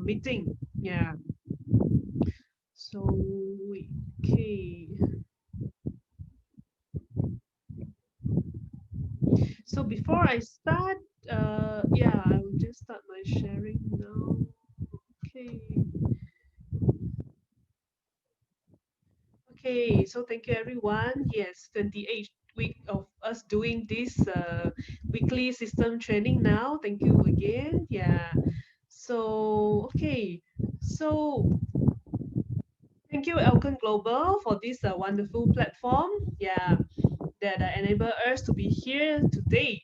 meeting. Yeah. So, okay. So before I start, yeah, I will just start my sharing now. Okay. Okay, so thank you everyone. Yes, 28th week of us doing this weekly system training now. Thank you again. Yeah. So, okay. So thank you Elken Global for this wonderful platform. Yeah, that enable us to be here today,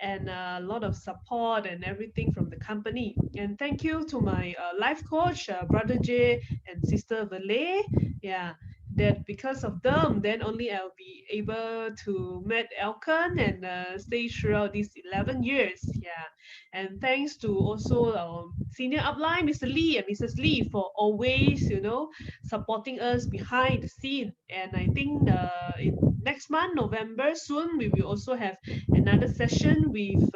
and a lot of support and everything from the company. And thank you to my life coach, Brother J and Sister Valet. Yeah, that because of them, then only I'll be able to meet Elkan and stay throughout these 11 years. Yeah, and thanks to also our senior upline, Mr. Lee and Mrs. Lee, for always, supporting us behind the scene. And I think in next month, November, soon, we will also have another session with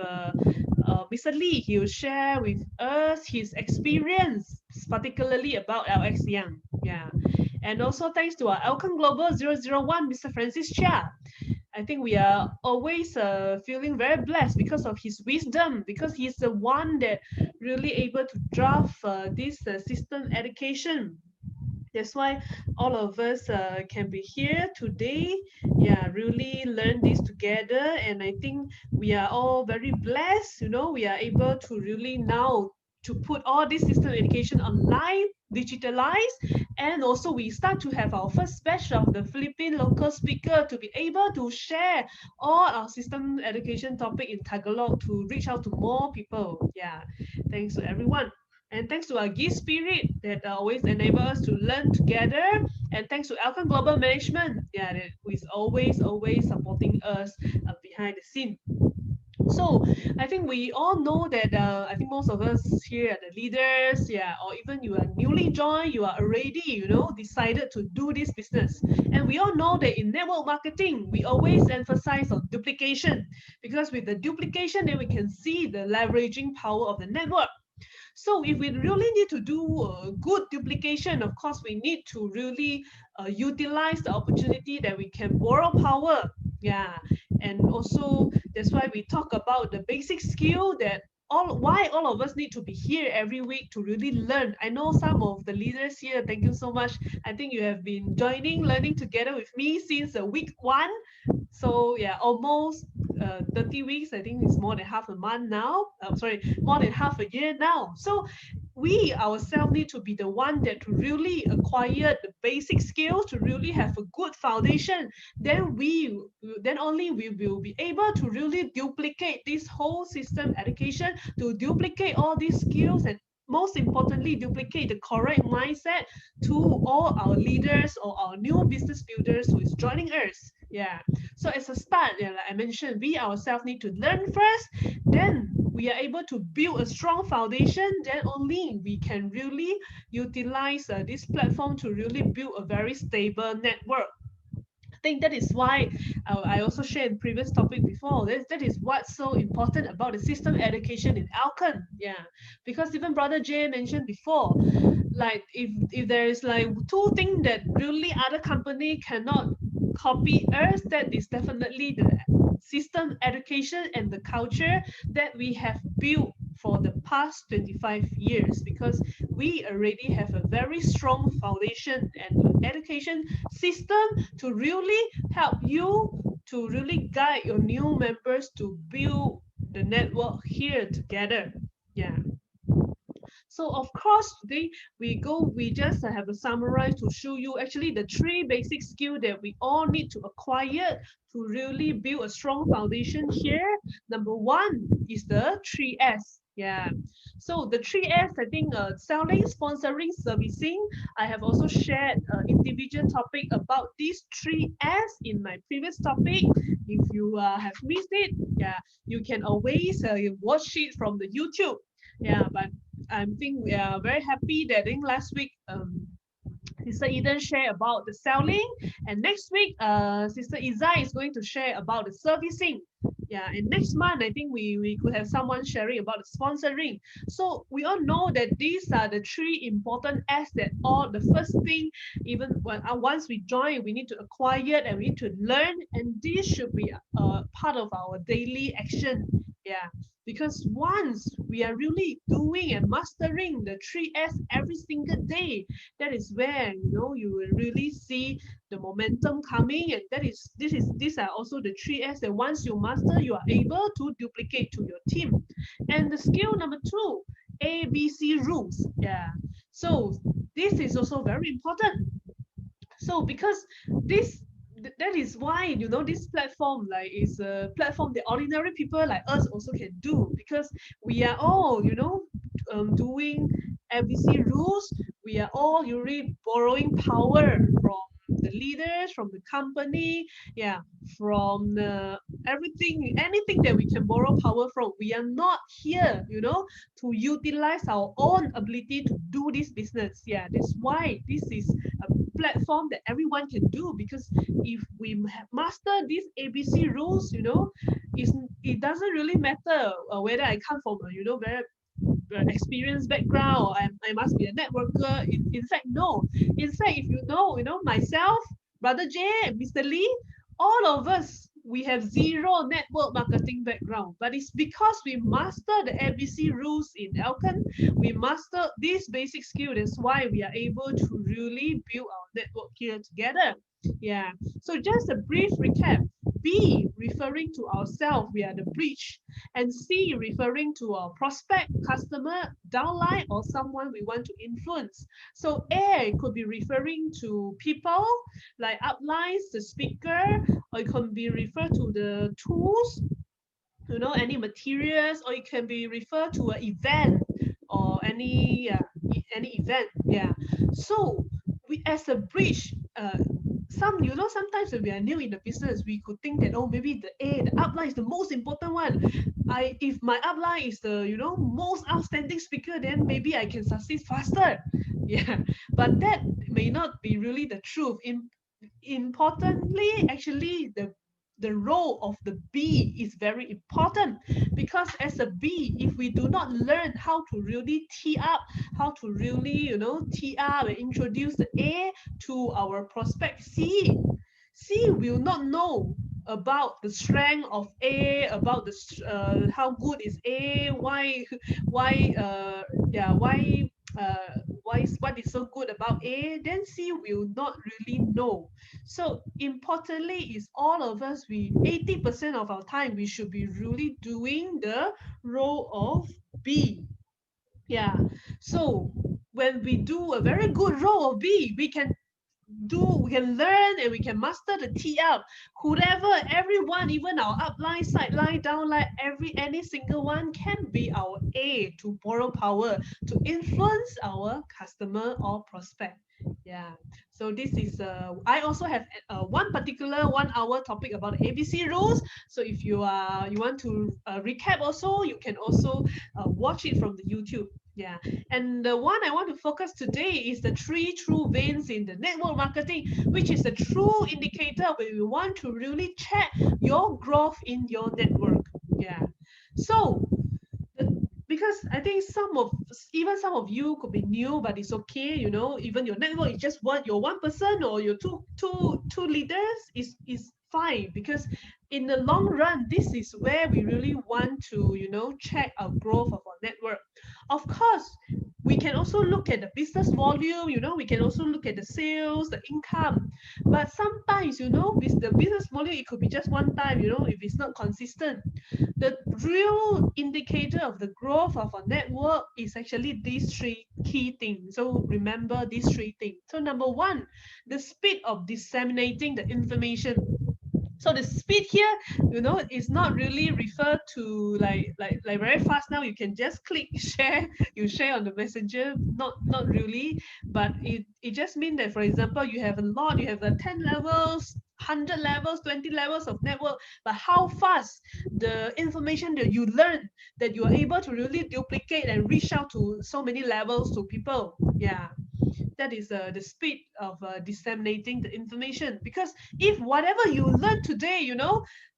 Mr. Lee. He will share with us his experience, particularly about LX Young. Yeah. And also thanks to our Elken Global 001, Mr. Francis Chia. I think we are always feeling very blessed because of his wisdom, because he's the one that really able to draft this system education. That's why all of us can be here today. Yeah, really learn this together. And I think we are all very blessed. We are able to really now to put all this system education online, digitalized, and also we start to have our first batch of the Philippine local speaker to be able to share all our system education topic in Tagalog to reach out to more people. Yeah, thanks to everyone. And thanks to our gift spirit that always enable us to learn together. And thanks to Alcon Global Management, yeah, that who is always supporting us behind the scene. So I think we all know that I think most of us here are the leaders, yeah, or even you are newly joined, you are already, decided to do this business. And we all know that in network marketing, we always emphasize on duplication, because with the duplication, then we can see the leveraging power of the network. So if we really need to do good duplication, of course, we need to really utilize the opportunity that we can borrow power. Yeah, and also that's why we talk about the basic skill that why all of us need to be here every week to really learn. I know some of the leaders here, thank you so much. I think you have been learning together with me since week one. So yeah, almost 30 weeks. I think it's more than half a month now. Sorry, more than half a year now. So we ourselves need to be the one that really acquired the basic skills to really have a good foundation. Then only we will be able to really duplicate this whole system education, to duplicate all these skills, and most importantly duplicate the correct mindset to all our leaders or our new business builders who is joining us. Yeah, so as a start, yeah, like I mentioned, we ourselves need to learn first, then we are able to build a strong foundation, then only we can really utilize this platform to really build a very stable network. I think that is why I also shared in previous topic before. That is what's so important about the system education in Alken. Yeah, because even Brother Jay mentioned before, like if there is like two things that really other company cannot copy us, that is definitely the system education and the culture that we have built for the past 25 years, because we already have a very strong foundation and education system to really help you to really guide your new members to build the network here together. Yeah. So of course, today we just have a summarize to show you actually the three basic skills that we all need to acquire to really build a strong foundation here. Number one is the 3S. Yeah. So the 3S, I think selling, sponsoring, servicing. I have also shared individual topic about these 3S in my previous topic. If you have missed it, yeah, you can always watch it from the YouTube. Yeah, but I think we are very happy that in last week, Sister Eden share about the selling, and next week, Sister Iza is going to share about the servicing. Yeah, and next month I think we could have someone sharing about the sponsoring. So we all know that these are the three important S that all the first thing, even when once we join, we need to acquire and we need to learn, and this should be part of our daily action. Yeah, because once we are really doing and mastering the three S every single day, that is where you will really see the momentum coming, and these are also the three S that once you master, you are able to duplicate to your team. And the skill number two, ABC rules. Yeah. So this is also very important. So because this that is why this platform like is a platform that ordinary people like us also can do, because we are all doing ABC rules. We are all really borrowing power from the leaders, from the company, yeah, from everything, anything that we can borrow power from. We are not here to utilize our own ability to do this business. Yeah, that's why this is a platform that everyone can do, because if we master these ABC rules, it doesn't really matter whether I come from a very experienced background, or I must be a networker. In fact, no. In fact, if myself, Brother J, Mr. Lee, all of us, we have zero network marketing background. But it's because we master the ABC rules in Elken, we master this basic skill. That's why we are able to really build our network here together. Yeah. So just a brief recap. B, referring to ourselves, we are the bridge, and C, referring to our prospect, customer, downline, or someone we want to influence. So A could be referring to people like uplines, the speaker, or it can be referred to the tools, any materials, or it can be referred to an event or any event. Yeah. So we as a bridge, sometimes when we are new in the business, we could think that, oh, maybe the upline is the most important one. If my upline is the most outstanding speaker, then maybe I can succeed faster. Yeah, but that may not be really the truth. Importantly, actually, the role of the B is very important, because as a B, if we do not learn how to really tee up, how to really tee up and introduce the A to our prospect C will not know about the strength of A, about the how good is A, why why what is so good about A, then C will not really know. So importantly is all of us, we 80% of our time we should be really doing the role of B. Yeah. So when we do a very good role of B, we can learn and we can master the tee up. Whoever, everyone, even our upline, sideline, downline, any single one can be our A to borrow power to influence our customer or prospect. Yeah. So this is I also have one particular 1 hour topic about ABC rules. So if you want to recap also, you can also watch it from the YouTube. Yeah. And the one I want to focus today is the 3 true veins in the network marketing, which is a true indicator when we want to really check your growth in your network. Yeah. So because I think some of you could be new, but it's okay. Even your network is just your one person or your two leaders is fine, because in the long run, this is where we really want to check our growth of our network. Of course, we can also look at the business volume. We can also look at the sales, the income. But sometimes, with the business volume, it could be just one time. If it's not consistent, the real indicator of the growth of a network is actually these 3 key things. So remember these 3 things. So number one, the speed of disseminating the information. So the speed here, is not really referred to like very fast. Now you can just click share, you share on the messenger. Not really, but it just means that, for example, you have 10 levels, 100 levels, 20 levels of network, but how fast the information that you learn, that you are able to really duplicate and reach out to so many levels to people. Yeah. That is the speed of disseminating the information. Because if whatever you learn today,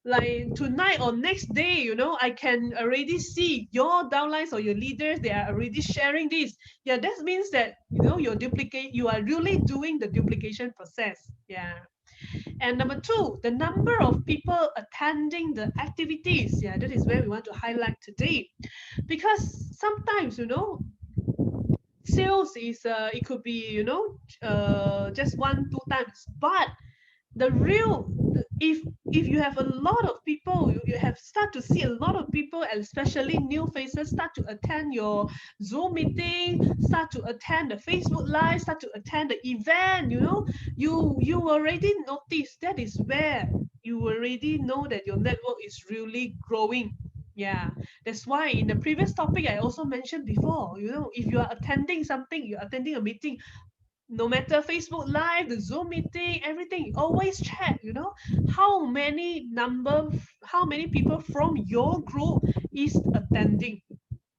like tonight or next day, I can already see your downlines or your leaders, they are already sharing this. Yeah, that means that you are really doing the duplication process. Yeah. And number two, the number of people attending the activities. Yeah, that is where we want to highlight today. Because sometimes, sales is it could be, just 1 2 times, but the real if you have a lot of people, you have start to see a lot of people, and especially new faces, start to attend your Zoom meeting, start to attend the Facebook live, start to attend the event, you already notice. That is where you already know that your network is really growing. Yeah, that's why in the previous topic I also mentioned before, if you are attending something, you're attending a meeting, no matter Facebook Live, the Zoom meeting, everything, always check, how many people from your group is attending.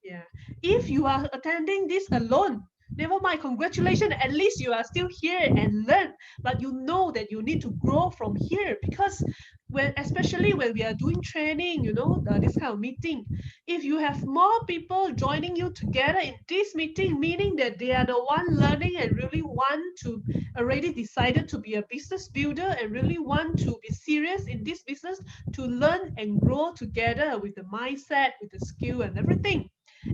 Yeah. If you are attending this alone, never mind, congratulations. At least you are still here and learn. But you know that you need to grow from here, because especially when we are doing training, this kind of meeting, if you have more people joining you together in this meeting, meaning that they are the one learning and really want to already decided to be a business builder and really want to be serious in this business, to learn and grow together with the mindset, with the skill and everything.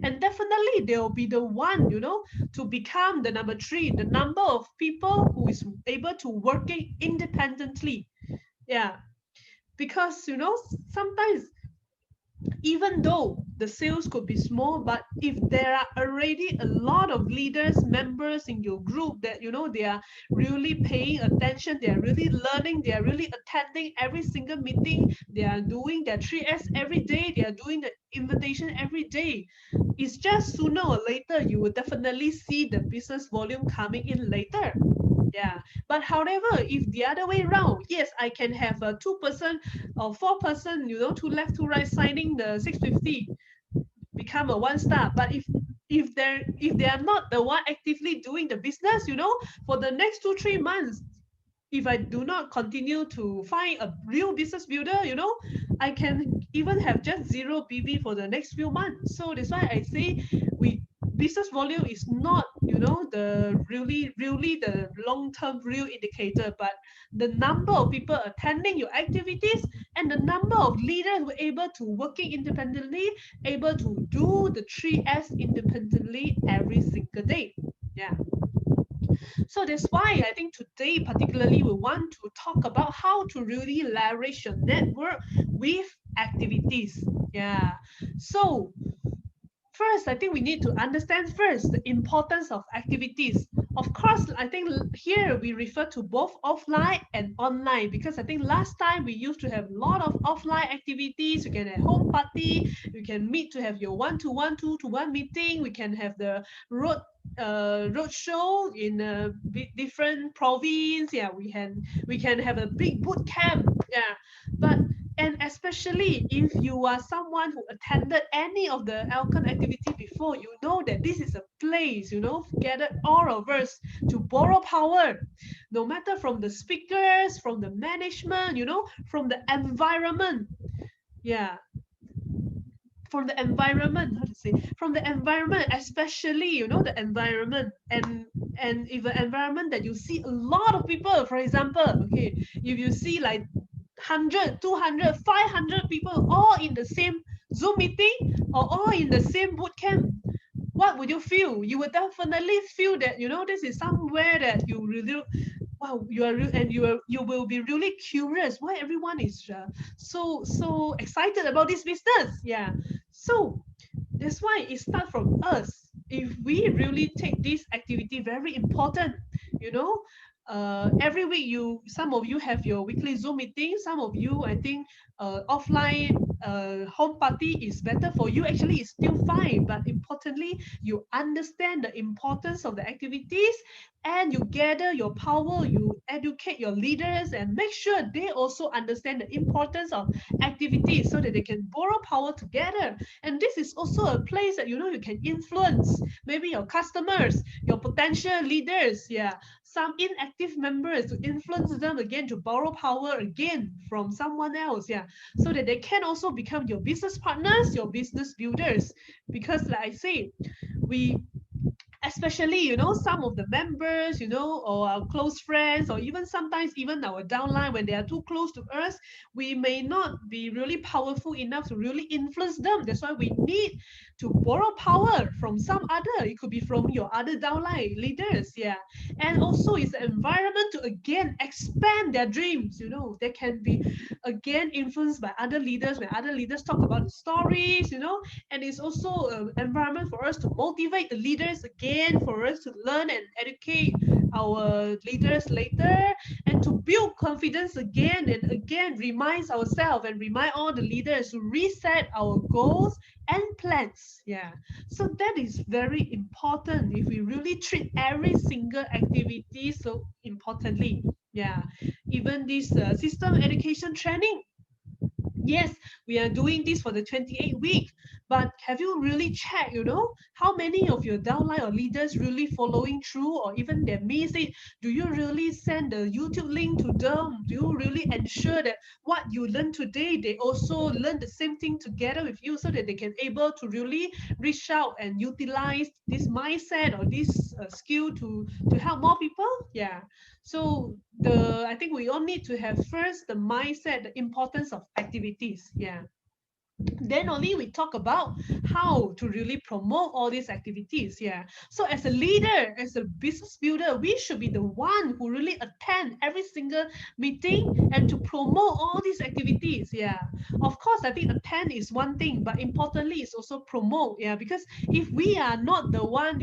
And definitely they'll be the one, to become the number three, the number of people who is able to working independently. Yeah, because sometimes, even though the sales could be small, but if there are already a lot of leaders, members in your group that they are really paying attention, they are really learning, they are really attending every single meeting, they are doing their 3S every day, they are doing the invitation every day, it's just sooner or later you will definitely see the business volume coming in later. Yeah. But however, if the other way around, yes, I can have a 2 person or 4 person, two left, two right, signing the 650, become a 1 star. But if they are not the one actively doing the business, for the next 2 3 months, if I do not continue to find a real business builder, I can even have just zero BB for the next few months. So that's why I say we business volume is not, the really the long-term real indicator, but the number of people attending your activities and the number of leaders who are able to working independently, able to do the 3S independently every single day. Yeah. So that's why I think today, particularly, we want to talk about how to really leverage your network with activities. Yeah. So first, I think we need to understand first the importance of activities. Of course, I think here we refer to both offline and online, because I think last time we used to have a lot of offline activities. You can have home party, you can meet to have your one-to-one, two-to-one meeting. We can have the road show in a different province. Yeah, we can have a big boot camp. Yeah, but and especially if you are someone who attended any of the Elken activity before, you know that this is a place, gathered all of us to borrow power, no matter from the speakers, from the management, from the environment. Yeah, from the environment, how to say, from the environment, especially, the environment, and if the environment that you see a lot of people, for example, okay, if you see like 100, 200, 500 people all in the same Zoom meeting or all in the same boot camp, what would you feel? You would definitely feel that, this is somewhere that you really, wow, you will be really curious why everyone is so excited about this business. Yeah. So that's why it starts from us. If we really take this activity very important, you know, every week some of you have your weekly Zoom meeting, some of you, I think, offline home party is better for you, actually it's still fine. But importantly, you understand the importance of the activities, and you gather your power, you educate your leaders, and make sure they also understand the importance of activities so that they can borrow power together. And this is also a place that you can influence maybe your customers, your potential leaders, yeah, some inactive members, to influence them again to borrow power again from someone else, yeah, so that they can also become your business partners, your business builders. Because like I say, we, especially some of the members, or our close friends, or even sometimes even our downline, when they are too close to us, we may not be really powerful enough to really influence them. That's why we need to borrow power from some other, it could be from your other downline leaders, yeah. And also it's an environment to again expand their dreams. They can be again influenced by other leaders when other leaders talk about the stories. And it's also an environment for us to motivate the leaders again, for us to learn and educate our leaders later, and to build confidence again and again, remind ourselves and remind all the leaders to reset our goals and plans. Yeah, so that is very important if we really treat every single activity so importantly. Yeah, even this system education training, yes, we are doing this for the 28 week, but have you really checked, how many of your downline or leaders really following through, or even they miss it? Do you really send the YouTube link to them? Do you really ensure that what you learn today, they also learn the same thing together with you, so that they can able to really reach out and utilize this mindset or this skill to help more people? Yeah. So I think we all need to have first the mindset, the importance of activities. Yeah. Then only we talk about how to really promote all these activities. Yeah. So as a leader, as a business builder, we should be the one who really attend every single meeting and to promote all these activities. Yeah. Of course, I think attend is one thing, but importantly is also promote. Yeah. Because if we are not the one,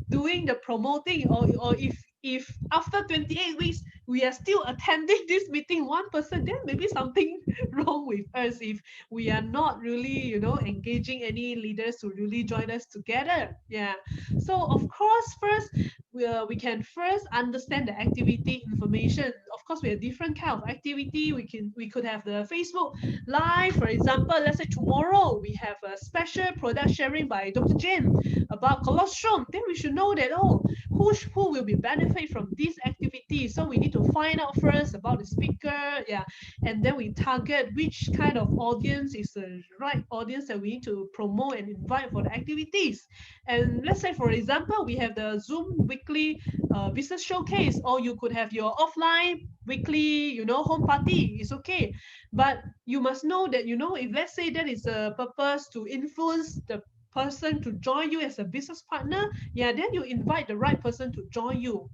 doing the promoting, or if after 28 weeks we are still attending this meeting, one person, then maybe something wrong with us. If we are not really engaging any leaders to really join us together. Yeah. So of course, first we can first understand the activity information. Of course, we have different kind of activity. We could have the Facebook live, for example. Let's say tomorrow we have a special product sharing by Dr. Jane about colostrum. Then we should know that, who will be benefit from this activity. So we need to find out first about the speaker, yeah, and then we target which kind of audience is the right audience that we need to promote and invite for the activities. And let's say, for example, we have the Zoom weekly business showcase, or you could have your offline weekly, home party. It's okay, but you must know that, if let's say that is a purpose to influence the person to join you as a business partner, yeah, then you invite the right person to join you.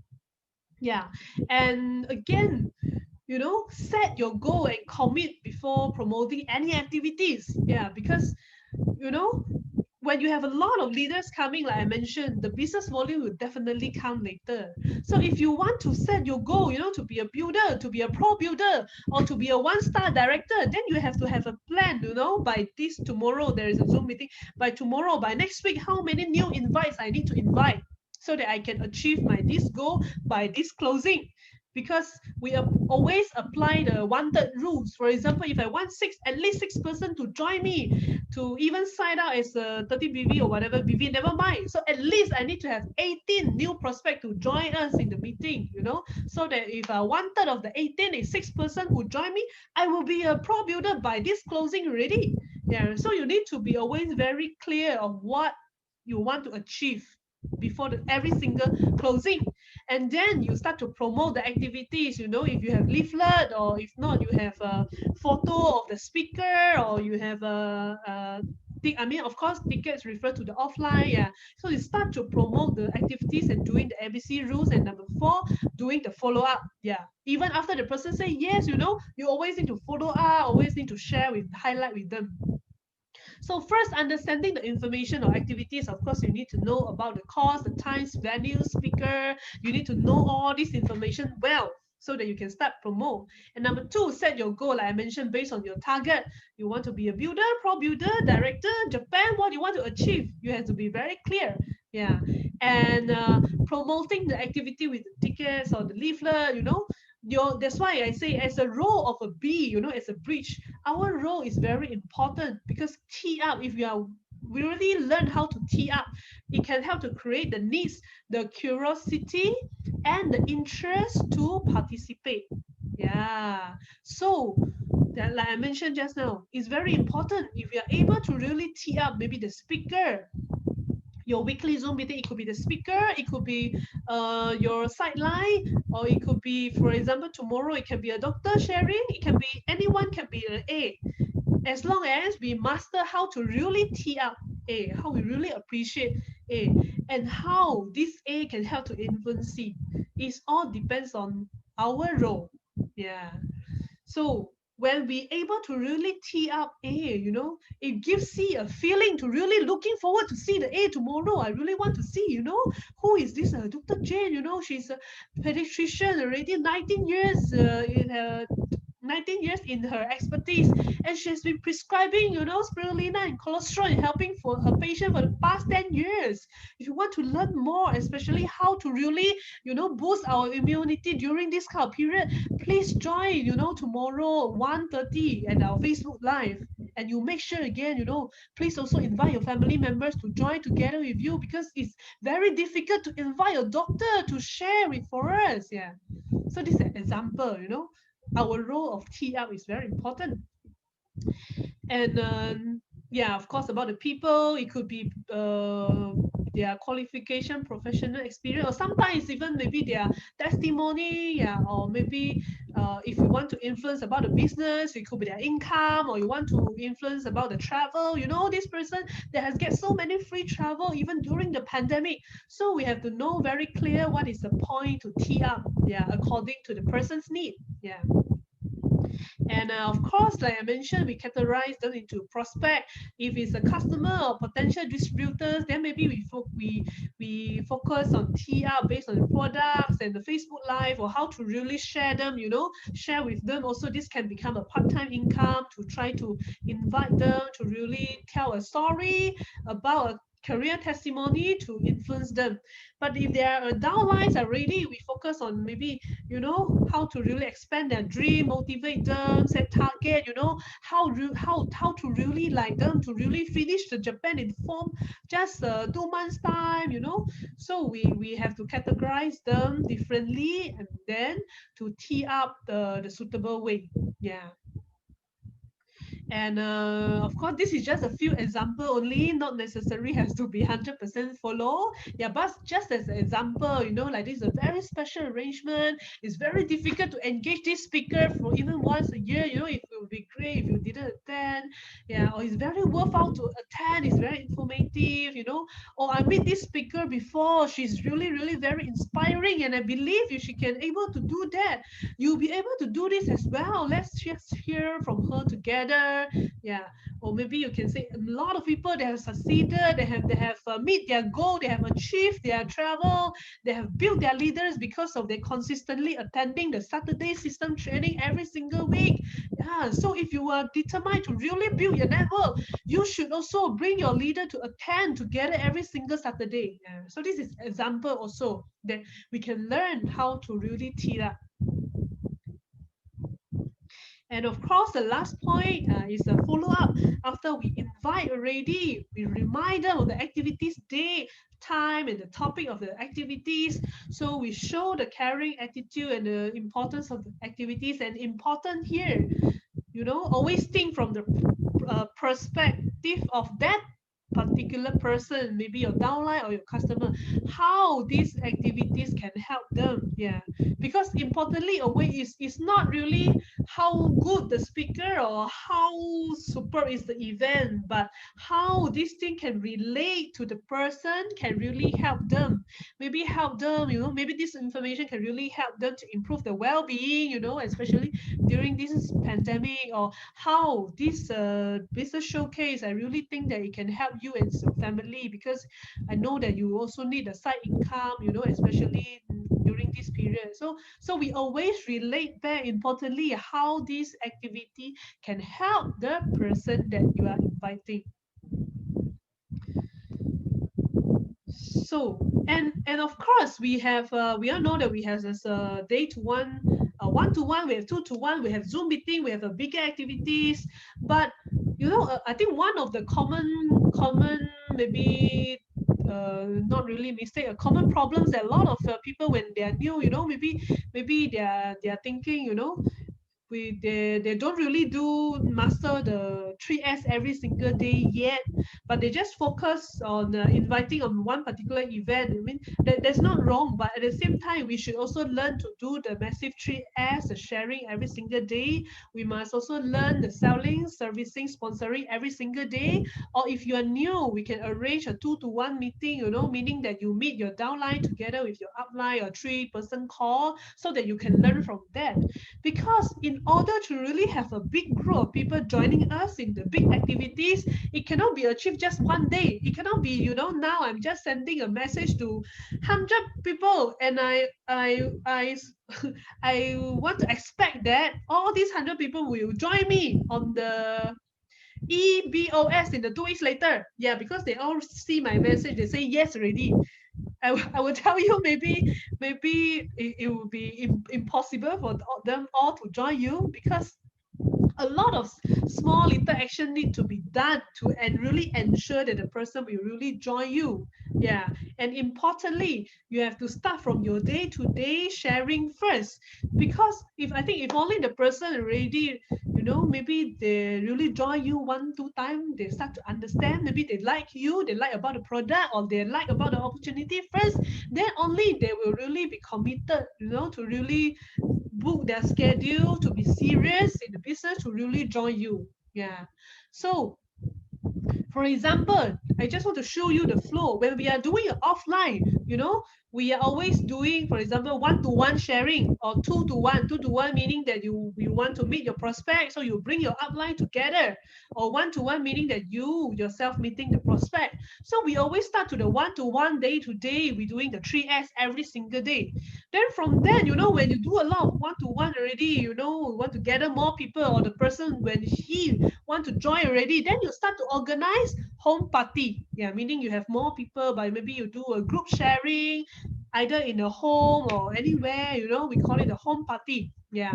Yeah. And again, set your goal and commit before promoting any activities. Yeah, because you know when you have a lot of leaders coming, like I mentioned, the business volume will definitely come later. So if you want to set your goal, to be a builder, to be a pro builder, or to be a one-star director, then you have to have a plan. By this tomorrow there is a Zoom meeting. By tomorrow, by next week, how many new invites I need to invite, so that I can achieve my this goal by this closing. Because we always apply the wanted rules. For example, if I want at least six person to join me, to even sign out as a 30 BV or whatever BV, never mind. So at least I need to have 18 new prospects to join us in the meeting, so that if one third of the 18 is six person who join me, I will be a pro builder by this closing already. Yeah. So you need to be always very clear of what you want to achieve before every single closing. And then you start to promote the activities. If you have leaflet, or if not, you have a photo of the speaker, or you have I mean, of course, tickets refer to the offline. Yeah. So you start to promote the activities and doing the ABC rules. And number four, doing the follow up. Yeah. Even after the person say yes, you always need to follow up, always need to share with, highlight with them. So first, understanding the information or activities, of course, you need to know about the cost, the times, venue, speaker. You need to know all this information well, so that you can start promote. And number two, set your goal, like I mentioned, based on your target. You want to be a builder, pro builder, director, Japan, what you want to achieve. You have to be very clear. Yeah. And promoting the activity with the tickets or the leaflet, that's why I say as a role of a B, as a bridge, our role is very important because tee up, if we really learn how to tee up, it can help to create the needs, the curiosity, and the interest to participate. Yeah. So that, like I mentioned just now, it's very important if you are able to really tee up maybe the speaker, your weekly Zoom meeting. It could be the speaker, it could be your sideline, or it could be, for example, tomorrow it can be a doctor sharing, it can be anyone, can be an A. As long as we master how to really tee up A, how we really appreciate A, and how this A can help to influence C. It all depends on our role. Yeah. So when we able to really tee up A, it gives C a feeling to really looking forward to see the A tomorrow. I really want to see, who is this Dr. Jane? She's a pediatrician already, 19 years in her 19 years in her expertise, and she's been prescribing, spirulina and cholesterol and helping for her patient for the past 10 years. If you want to learn more, especially how to really, boost our immunity during this kind of period, please join, tomorrow 1:30 at our Facebook Live. And you make sure again, please also invite your family members to join together with you because it's very difficult to invite a doctor to share with for us. Yeah. So this is an example, our role of tee up is very important. And yeah, of course, about the people, it could be their qualification, professional experience, or sometimes even maybe their testimony, yeah, or maybe if you want to influence about the business, it could be their income, or you want to influence about the travel. This person that has get so many free travel even during the pandemic. So we have to know very clear what is the point to tee up, yeah, according to the person's need. Yeah. And of course, like I mentioned, we categorize them into prospect. If it's a customer or potential distributors, then maybe we focus on TR based on the products and the Facebook Live, or how to really share them, share with them. Also, this can become a part-time income to try to invite them to really tell a story about a career testimony to influence them. But if they are downlines already, we focus on maybe, how to really expand their dream, motivate them, set target, how to really like them to really finish the Japan in form just 2 months time. So we have to categorize them differently and then to tee up the suitable way. Yeah. And of course, this is just a few example only, not necessarily has to be 100% follow. Yeah, but just as an example, like this is a very special arrangement. It's very difficult to engage this speaker for even once a year. It would be great if you didn't attend. Yeah, or it's very worthwhile to attend. It's very informative. Or I met this speaker before. She's really, really very inspiring, and I believe if she can able to do that, you'll be able to do this as well. Let's just hear from her together. Yeah. Or maybe you can say a lot of people, they have succeeded, they have meet their goal, they have achieved their travel, they have built their leaders because of they consistently attending the Saturday system training every single week. Yeah. So if you are determined to really build your network, you should also bring your leader to attend together every single Saturday. Yeah. So this is example also that we can learn how to really tee up. And of course, the last point is a follow-up. After we invite already, we remind them of the activities date, time, and the topic of the activities. So we show the caring attitude and the importance of the activities. And important here, always think from the perspective of that particular person, maybe your downline or your customer, how these activities can help them. Yeah, because importantly, away is not really how good the speaker or how super is the event, but how this thing can relate to the person, can really help them. Maybe help them, maybe this information can really help them to improve their well-being, especially during this pandemic, or how this business showcase, I really think that it can help you and your family, because I know that you also need a side income, especially during this period. So we always relate back importantly how this activity can help the person that you are inviting. So, and of course we all know that we have this day to one, one to one, we have two to one, we have Zoom meeting, we have a bigger activities. But I think one of the common maybe not really mistake, a common problems that a lot of people when they are new, maybe they are thinking, they don't really do master the 3S every single day yet, but they just focus on inviting on one particular event. I mean, that's not wrong, but at the same time, we should also learn to do the massive 3S, the sharing every single day. We must also learn the selling, servicing, sponsoring every single day. Or if you are new, we can arrange a 2-to-1 meeting, meaning that you meet your downline together with your upline or 3-person call so that you can learn from that. Because in order to really have a big group of people joining us in the big activities, it cannot be achieved just one day. It cannot be, now I'm just sending a message to 100 people, and I want to expect that all these 100 people will join me on the E.B.O.S in the 2 weeks later. Yeah, because they all see my message, they say yes already. I will tell you, maybe it will be impossible for them all to join you, because a lot of small little action need to be done to and really ensure that the person will really join you. Yeah, and importantly, you have to start from your day-to-day sharing first, because if only the person already, maybe they really join you 1-2 times, they start to understand, maybe they like you, they like about the product, or they like about the opportunity first, then only they will really be committed, to really book their schedule, to be serious in the business, to really join you. Yeah. So for example, I just want to show you the flow. When we are doing it offline, we are always doing, for example, 1-to-1 sharing, or 2-to-1. 2-to-1 meaning that you want to meet your prospect, so you bring your upline together, or 1-to-1 meaning that you yourself meeting the prospect. So we always start to the 1-to-1 day to day. We're doing the 3S every single day. Then from then, when you do a lot of 1-to-1 already, want to gather more people, or the person when he want to join already, then you start to organize home party. Yeah, meaning you have more people, but maybe you do a group sharing, either in a home or anywhere, we call it a home party. Yeah.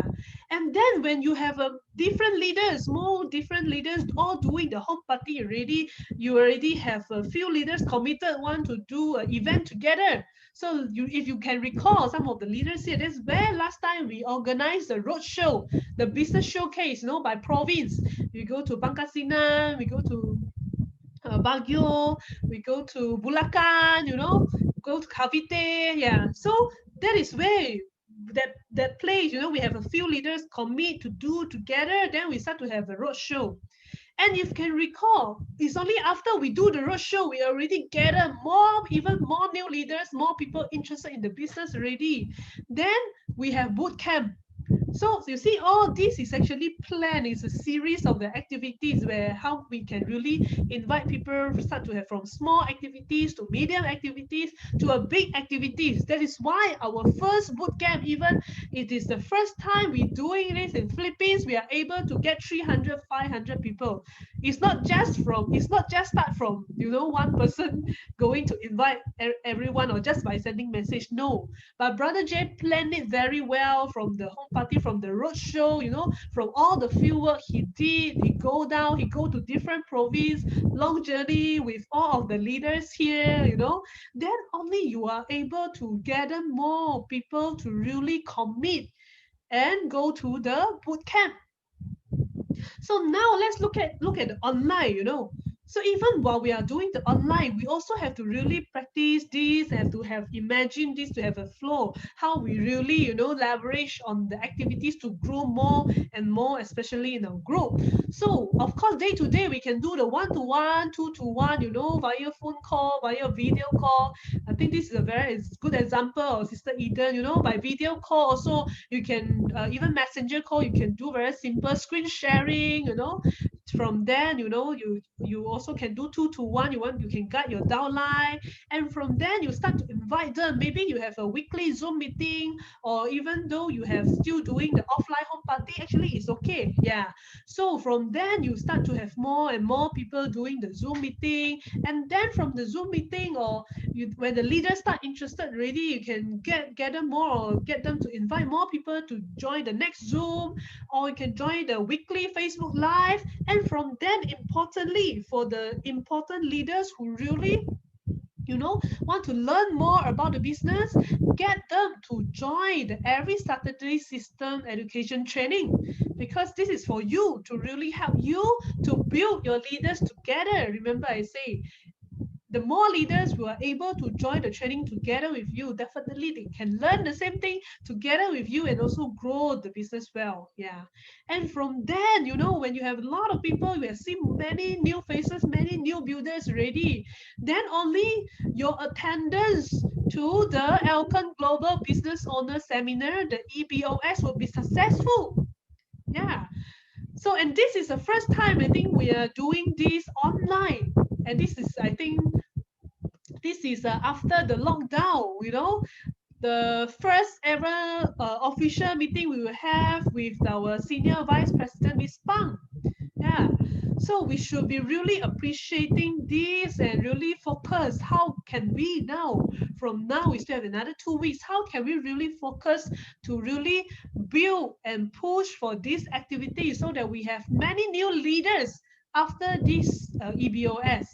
And then when you have a different leaders, more different leaders all doing the home party already, you already have a few leaders committed want to do an event together. So if you can recall some of the leaders here, that's where last time we organized the road show, the business showcase, by province. We go to Pangasinan, we go to Baguio, we go to Bulacan, go to Cavite. Yeah. So that is where that place, we have a few leaders commit to do together, then we start to have a road show. And if you can recall, it's only after we do the roadshow, we already gather even more new leaders, more people interested in the business already. Then we have boot camp. So you see, all this is actually planned. It's a series of the activities where how we can really invite people, start to have from small activities to medium activities to a big activities. That is why our first boot camp, even it is the first time we doing this in Philippines, we are able to get 300, 500 people. It's not just start from, one person going to invite everyone, or just by sending message. No, but Brother Jay planned it very well, from the home party, from the road show, from all the field work he did. He go to different province, long journey with all of the leaders here, then only you are able to gather more people to really commit and go to the boot camp. So now let's look at the online, So even while we are doing the online, we also have to really practice this, have to have imagine this to have a flow, how we really, leverage on the activities to grow more and more, especially in our group. So of course, day to day, we can do the 1-to-1, 2-to-1, via phone call, via video call. I think this is a very good example of Sister Eden, by video call also, you can even messenger call, you can do very simple screen sharing, from then, you also can do 2-to-1. You can guide your downline, and from then you start to invite them. Maybe you have a weekly Zoom meeting, or even though you have still doing the offline home party, actually it's okay. Yeah. So from then you start to have more and more people doing the Zoom meeting, and then from the Zoom meeting, or when the leaders start interested already, you can gather more, or get them to invite more people to join the next Zoom, or you can join the weekly Facebook Live. And from then, importantly, for the important leaders who really want to learn more about the business, get them to join the every Saturday system education training, because this is for you, to really help you to build your leaders together. Remember, I say, the more leaders who are able to join the training together with you, definitely they can learn the same thing together with you and also grow the business well. Yeah. And from then, when you have a lot of people, you have seen many new faces, many new builders already, then only your attendance to the Elken Global Business Owner Seminar, the E.B.O.S, will be successful. Yeah. So, and this is the first time I think we are doing this online. And this is, I think, after the lockdown, the first ever official meeting we will have with our senior vice president, Miss Pang. Yeah. So we should be really appreciating this and really focus. How can we now, from now, we still have another 2 weeks, how can we really focus to really build and push for this activity so that we have many new leaders after this E.B.O.S.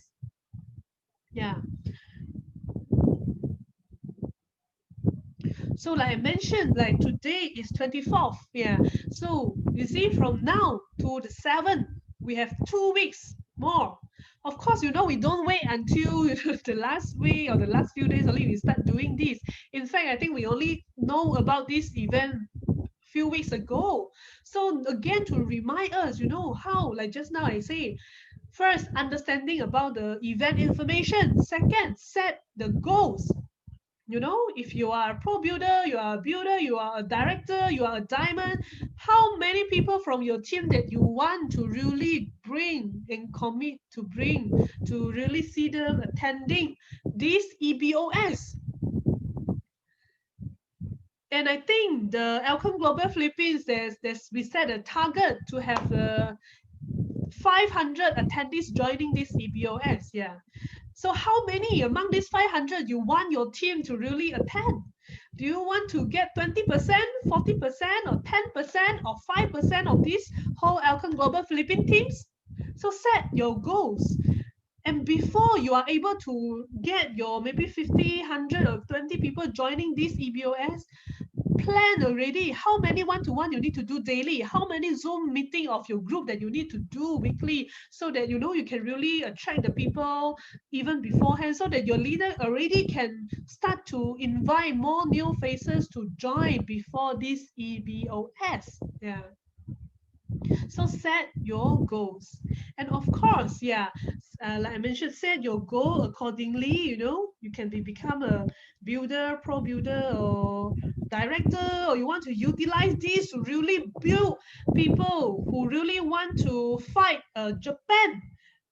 Yeah. So like I mentioned, like today is 24th. Yeah. So you see, from now to the 7th, we have 2 weeks more. Of course, we don't wait until the last week or the last few days only we start doing this. In fact, I think we only know about this event few weeks ago. So again, to remind us, how, like just now I say, first, understanding about the event information. Second, set the goals. If you are a pro builder, you are a builder, you are a director, you are a diamond, how many people from your team that you want to really bring and commit to bring to really see them attending this E.B.O.S? And I think the Elken Global Philippines, we set a target to have 500 attendees joining this E.B.O.S. Yeah. So how many among these 500 you want your team to really attend? Do you want to get 20%, 40%, or 10%, or 5% of this whole Elken Global Philippine teams? So set your goals. And before you are able to get your maybe 50, 100, or 20 people joining this E.B.O.S, plan already how many one-to-one you need to do daily, how many Zoom meeting of your group that you need to do weekly, so that you can really attract the people even beforehand, so that your leader already can start to invite more new faces to join before this E.B.O.S. Yeah. So set your goals. And of course, yeah, like I mentioned, set your goal accordingly. You can become a builder, pro builder, or director, or you want to utilize this to really build people who really want to fight Japan.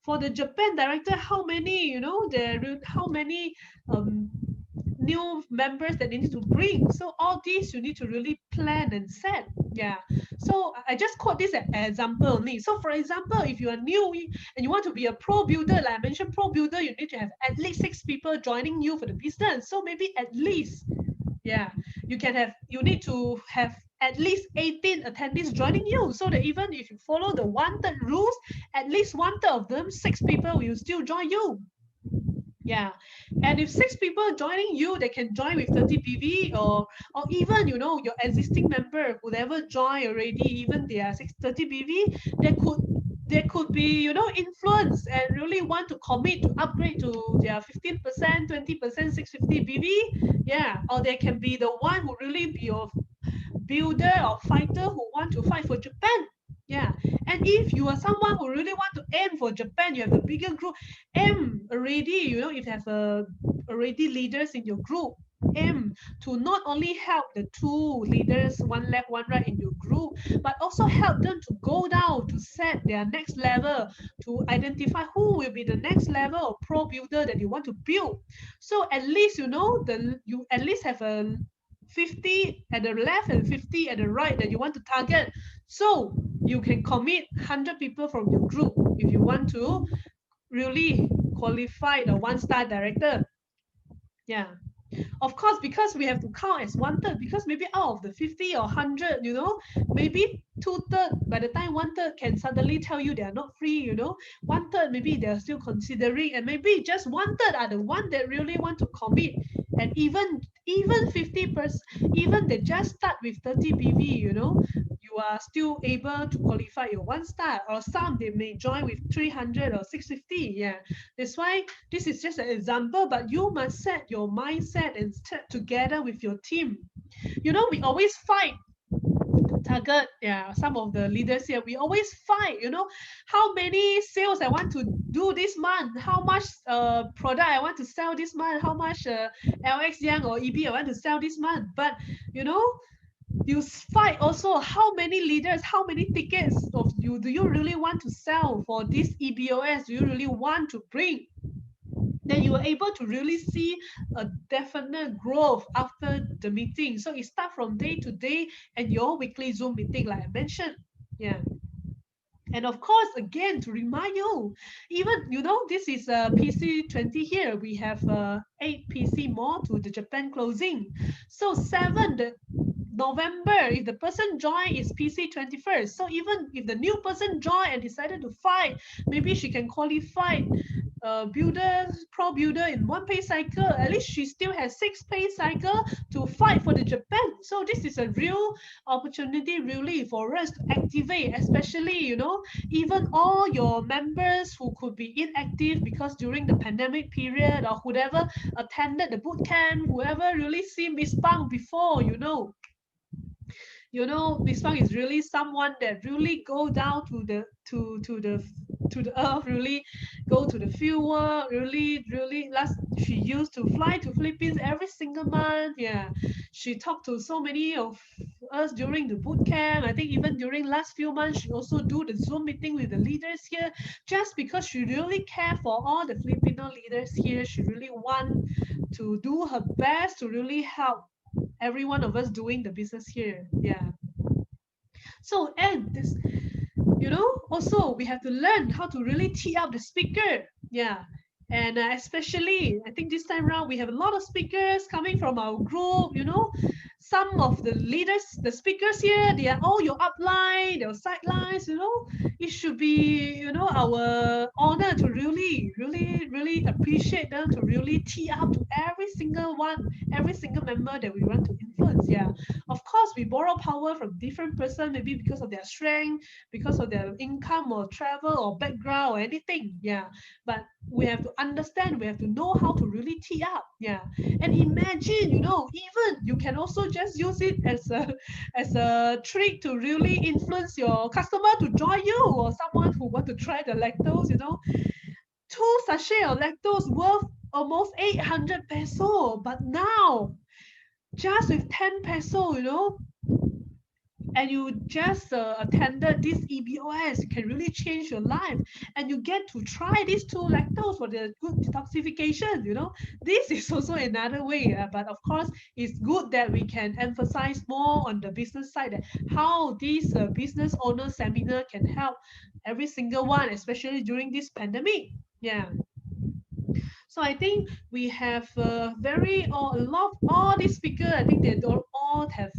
For the Japan director, how many, how many new members that they need to bring. So all these you need to really plan and set. Yeah. So I just quote this as an example only. So for example, if you are new and you want to be a pro builder, like I mentioned, pro builder, you need to have at least 6 people joining you for the business. So maybe at least, yeah, you need to have at least 18 attendees joining you, so that even if you follow the 1/3 rules, at least 1/3 of them, 6 people, will still join you. Yeah. And if 6 people joining you, they can join with 30 PV, or even your existing member who never join already, even they are 30 PV, they could be influenced and really want to commit to upgrade to their 15%, 20%, 650 PV. Yeah. Or they can be the one who really be your builder or fighter who want to fight for Japan. Yeah. And if you are someone who really want to aim for Japan, you have a bigger group, aim already, if you have already leaders in your group. aim to not only help the two leaders, one left, one right in your group, but also help them to go down to set their next level, to identify who will be the next level of pro builder that you want to build. So at least you at least have a 50 at the left and 50 at the right that you want to target. So you can commit 100 people from your group if you want to really qualify the one-star director. Yeah, of course, because we have to count as one third, because maybe out of the 50 or 100, maybe two-third, by the time one-third can suddenly tell you they are not free, one-third maybe they're still considering, and maybe just one-third are the one that really want to commit. And even 50%, even they just start with 30 BV, you are still able to qualify your one star, or some they may join with 300 or 650. Yeah, that's why this is just an example, but you must set your mindset and set together with your team. We always fight target. Yeah, some of the leaders here, we always fight, how many sales I want to do this month, how much product I want to sell this month, how much LX Young or EB I want to sell this month. But you know you fight also, how many leaders, how many tickets of you do you really want to sell for this E.B.O.S? Do you really want to bring? Then you are able to really see a definite growth after the meeting. So it starts from day to day and your weekly Zoom meeting, like I mentioned. Yeah. And of course, again, to remind you, even, this is a PC 20 here. We have 8 PC more to the Japan closing. So 7, the November, if the person join is PC 21st. So even if the new person join and decided to fight, maybe she can qualify builder, pro builder in one pay cycle. At least she still has 6 pay cycle to fight for the Japan. So this is a real opportunity really for us to activate, especially, even all your members who could be inactive because during the pandemic period, or whoever attended the boot camp, whoever really see Miss Pang before, Miss Fang is really someone that really go down to the earth, really go to the field work, really last she used to fly to Philippines every single month. Yeah. She talked to so many of us during the boot camp. I think even during last few months, she also do the Zoom meeting with the leaders here, just because she really care for all the Filipino leaders here. She really want to do her best to really help every one of us doing the business here. Yeah. So, and this, also we have to learn how to really tee up the speaker. Yeah. And especially, I think this time around, we have a lot of speakers coming from our group. Some of the leaders, the speakers here, they are all your upline, your sidelines. It should be, our honor to really, really, really appreciate them, to really tee up to every single one, every single member that we want to influence. Yeah. Of course, we borrow power from different person, maybe because of their strength, because of their income or travel or background or anything. Yeah. But we have to understand, we have to know how to really tee up. Yeah. And imagine, even you can also just use it as a trick to really influence your customer to join you, or someone who want to try the lactose. 2 sachet of lactose worth almost 800 peso, but now just with 10 peso, and you just attended this E.B.O.S, you can really change your life, and you get to try these 2 lactose for the good detoxification. This is also another way, but of course it's good that we can emphasize more on the business side, that how this business owner seminar can help every single one, especially during this pandemic. Yeah. So I think we have a lot of all these speakers. I think they all have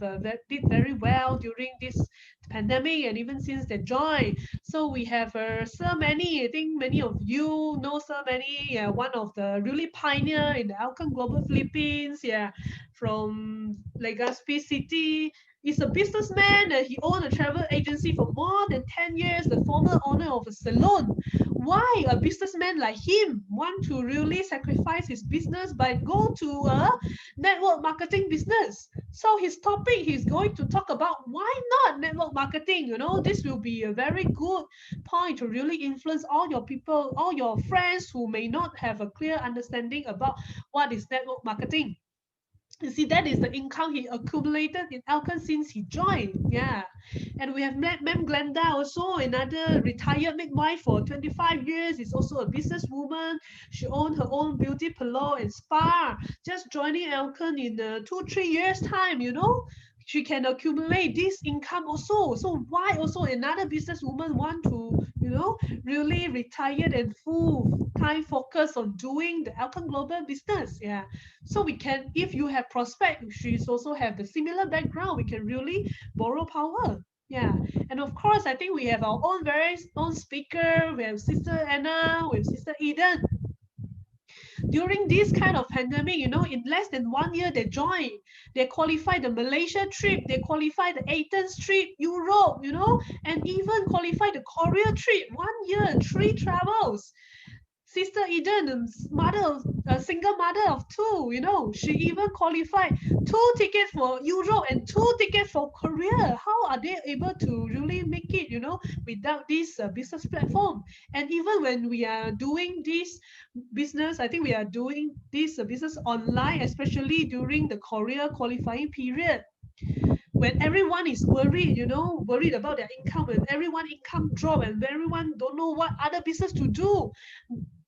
did very well during this pandemic, and even since they joined. So we have so many. I think many of you know so many. Yeah, one of the really pioneer in the Elken Global Philippines. Yeah, from Legazpi City. He's a businessman. He owned a travel agency for more than 10 years, the former owner of a salon. Why a businessman like him want to really sacrifice his business by go to a network marketing business? So his topic, he's going to talk about why not network marketing. This will be a very good point to really influence all your people, all your friends who may not have a clear understanding about what is network marketing. You see, that is the income he accumulated in Elken since he joined. Yeah. And we have met Ma'am Glenda, also another retired midwife for 25 years. Is also a businesswoman. She owned her own beauty parlor and spa. Just joining Elken in 2-3 years time, she can accumulate this income also. So why also another businesswoman want to, really retired and full time focus on doing the Elken Global business? Yeah. So we can, if you have prospect, she's also have the similar background, we can really borrow power. Yeah. And of course, I think we have our own very own speaker. We have Sister Anna, we have Sister Eden. During this kind of pandemic, in less than 1 year they joined. They qualified the Malaysia trip, they qualified the Athens trip, Europe, and even qualified the Korea trip. 1 year, 3 travels. Sister Eden, mother, a single mother of two, she even qualified 2 tickets for Europe and 2 tickets for Korea. How are they able to really make it, without this business platform? And even when we are doing this business, I think we are doing this business online, especially during the Korea qualifying period, when everyone is worried, worried about their income, when everyone income drop and everyone don't know what other business to do.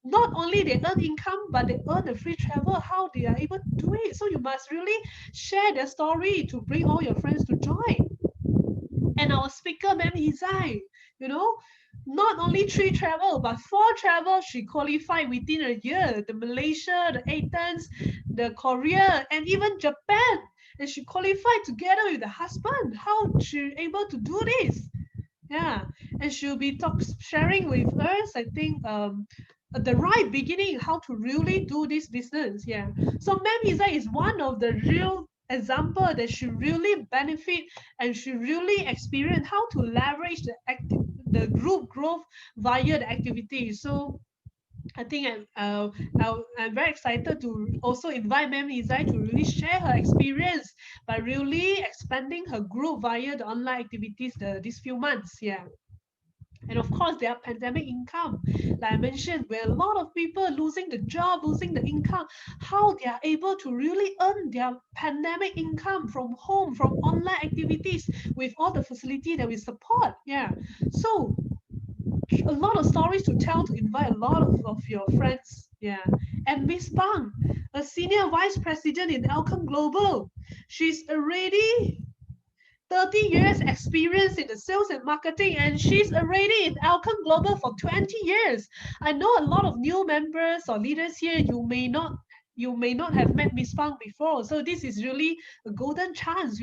Not only they earn income, but they earn a free travel. How they are able to do it? So you must really share their story to bring all your friends to join. And our speaker, Ma'am Izai, not only 3 travel, but 4 travel she qualified within a year. The Malaysia, the Athens, the Korea, and even Japan. And she qualified together with the husband. How she able to do this? Yeah, and she'll be sharing with us, I think, at the right beginning, how to really do this business. Yeah. So Ma'am Isa is one of the real example that she really benefit and she really experience how to leverage the group growth via the activity. So I think I'm very excited to also invite Ma'am Izai to really share her experience by really expanding her group via the online activities these few months. Yeah. And of course, there are pandemic income. Like I mentioned, where a lot of people losing the job, losing the income, how they are able to really earn their pandemic income from home, from online activities with all the facility that we support. Yeah. So a lot of stories to tell to invite a lot of your friends. Yeah. And Miss Bang, a senior vice president in Elken Global. She's already 30 years experience in the sales and marketing, and she's already in Elken Global for 20 years. I know a lot of new members or leaders here, you may not have met Miss Fang before. So this is really a golden chance.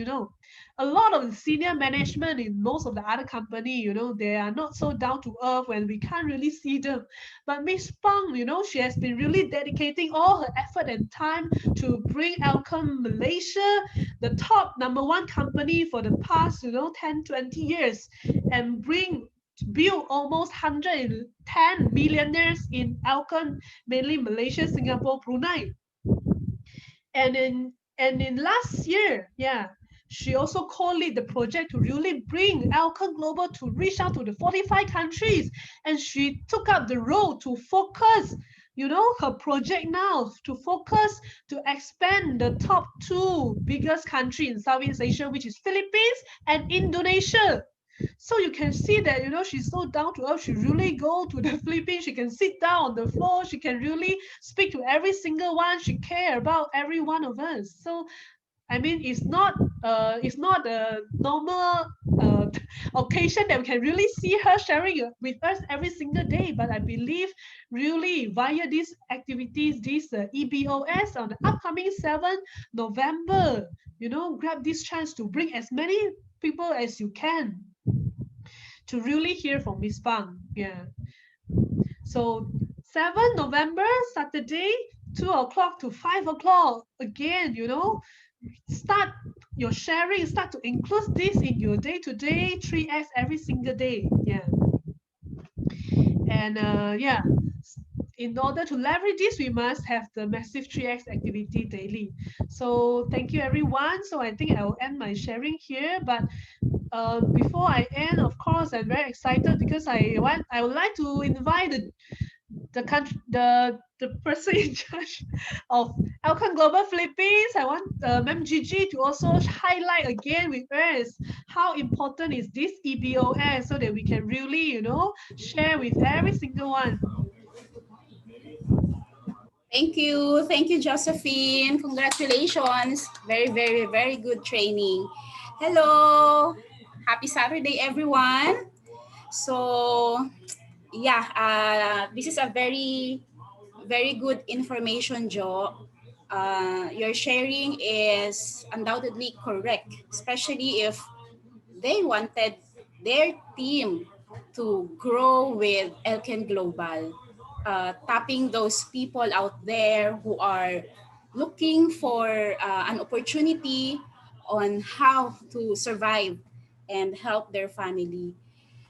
A lot of the senior management in most of the other company, they are not so down to earth when we can't really see them. But Miss Fang, she has been really dedicating all her effort and time to bring Elken Malaysia, the top number 1 company for the past 10, 20 years, and build almost 110 millionaires in Elken, mainly Malaysia, Singapore, Brunei. And in last year, yeah, she also co-lead the project to really bring Elken Global to reach out to the 45 countries. And she took up the role to focus, her project now to focus to expand the top 2 biggest country in Southeast Asia, which is Philippines and Indonesia. So you can see that, she's so down to earth. She really go to the Philippines. She can sit down on the floor. She can really speak to every single one. She care about every one of us. So I mean, it's not a normal occasion that we can really see her sharing with us every single day. But I believe really via these activities, this E.B.O.S on the upcoming 7th November, grab this chance to bring as many people as you can to really hear from Miss Bang. Yeah. So 7 November, Saturday, 2 o'clock to 5 o'clock. Again, start your sharing, start to include this in your day-to-day 3X every single day. Yeah. And yeah, in order to leverage this, we must have the massive 3X activity daily. So thank you, everyone. So I think I will end my sharing here. But before I end, of course, I'm very excited because I would like to invite the the person in charge of Elken Global Philippines. I want Ma'am Gigi to also highlight again with us how important is this EBOS so that we can really, share with every single one. Thank you, Josephine. Congratulations. Very, very, very good training. Hello. Happy Saturday, everyone. So, yeah, this is a very, very good information, Joe. Your sharing is undoubtedly correct, especially if they wanted their team to grow with Elken Global, tapping those people out there who are looking for an opportunity on how to survive and help their family.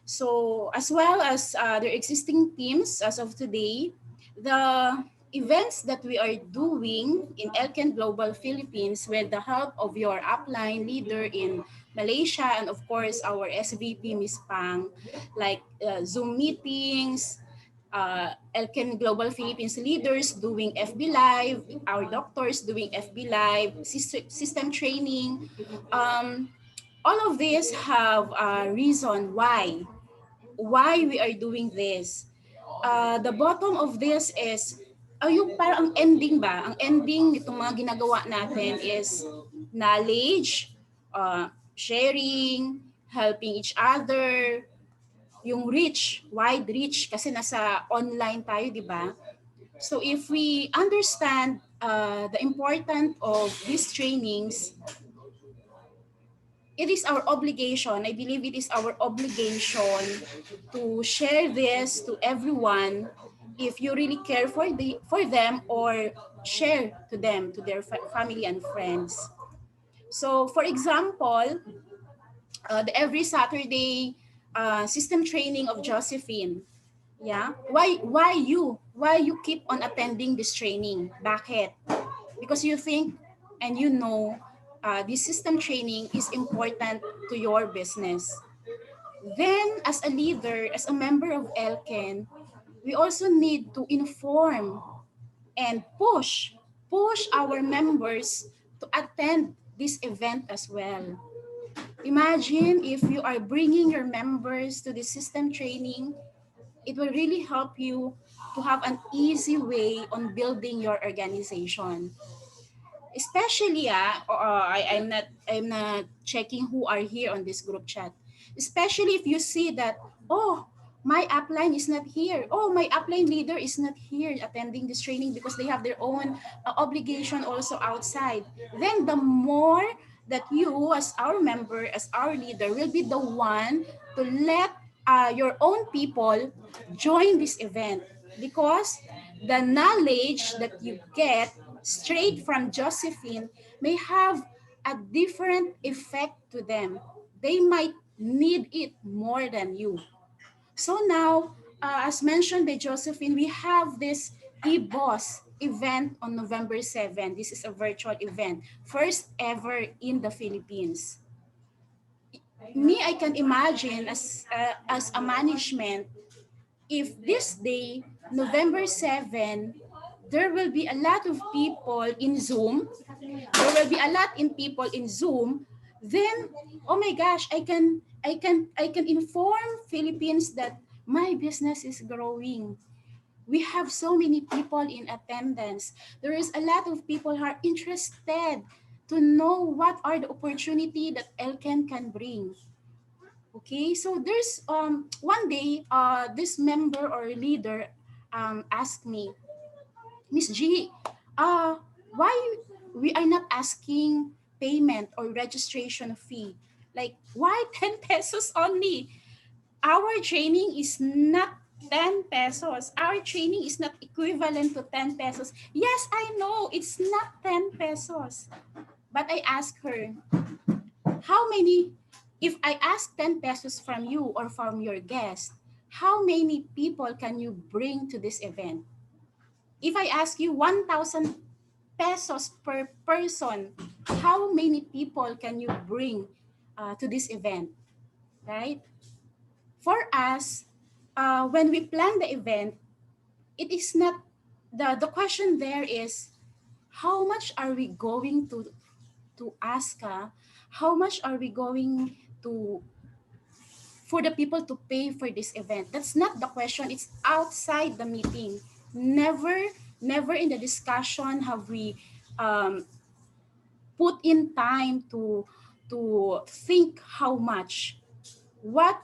So, as well as their existing teams as of today, the events that we are doing in Elken Global Philippines with the help of your upline leader in Malaysia and of course our SVP Miss Pang, like Zoom meetings, Elken Global Philippines leaders doing FB Live, our doctors doing FB Live, system training. Um, all of these have a reason why we are doing this. The bottom of this is, yung parang ang ending ba? Ang ending nitong mga ginagawa natin is knowledge, sharing, helping each other, yung reach, wide reach, kasi nasa online tayo, di ba? So if we understand the importance of these trainings, it is our obligation, I believe it is our obligation to share this to everyone if you really care for them or share to them, to their family and friends. So for example, the every Saturday system training of Josephine. Yeah. Why you keep on attending this training? Bakit? Because you think and you know this system training is important to your business. Then, as a leader, as a member of Elken, we also need to inform and push our members to attend this event as well. Imagine if you are bringing your members to the system training, it will really help you to have an easy way on building your organization. Especially I'm not checking who are here on this group chat, especially if you see that, oh, my upline is not here, oh, my upline leader is not here attending this training because they have their own obligation also outside. Then the more that you as our member, as our leader, will be the one to let your own people join this event, because the knowledge that you get straight from Josephine may have a different effect to them. They might need it more than you. So now, as mentioned by Josephine, we have this E.B.O.S event on November 7. This is a virtual event, first ever in the Philippines. Me, I can imagine as a management, if this day, November 7, there will be a lot of people in Zoom, there will be a lot in people in Zoom, then, oh my gosh, I can inform Philippines that my business is growing. We have so many people in attendance. There is a lot of people who are interested to know what are the opportunity that Elken can bring. Okay, so there's one day this member or leader asked me, Miss G, uh why we are not asking payment or registration fee? Like, why 10 pesos only? Our training is not 10 pesos. Our training is not equivalent to 10 pesos. Yes, I know it's not 10 pesos. But I asked her, how many, if I ask 10 pesos from you or from your guest, how many people can you bring to this event? If I ask you 1,000 pesos per person, how many people can you bring to this event, right? For us, when we plan the event, it is not the question there is, how much are we going to ask, how much are we going to for the people to pay for this event? That's not the question. It's outside the meeting. Never in the discussion have we um, put in time to think how much. What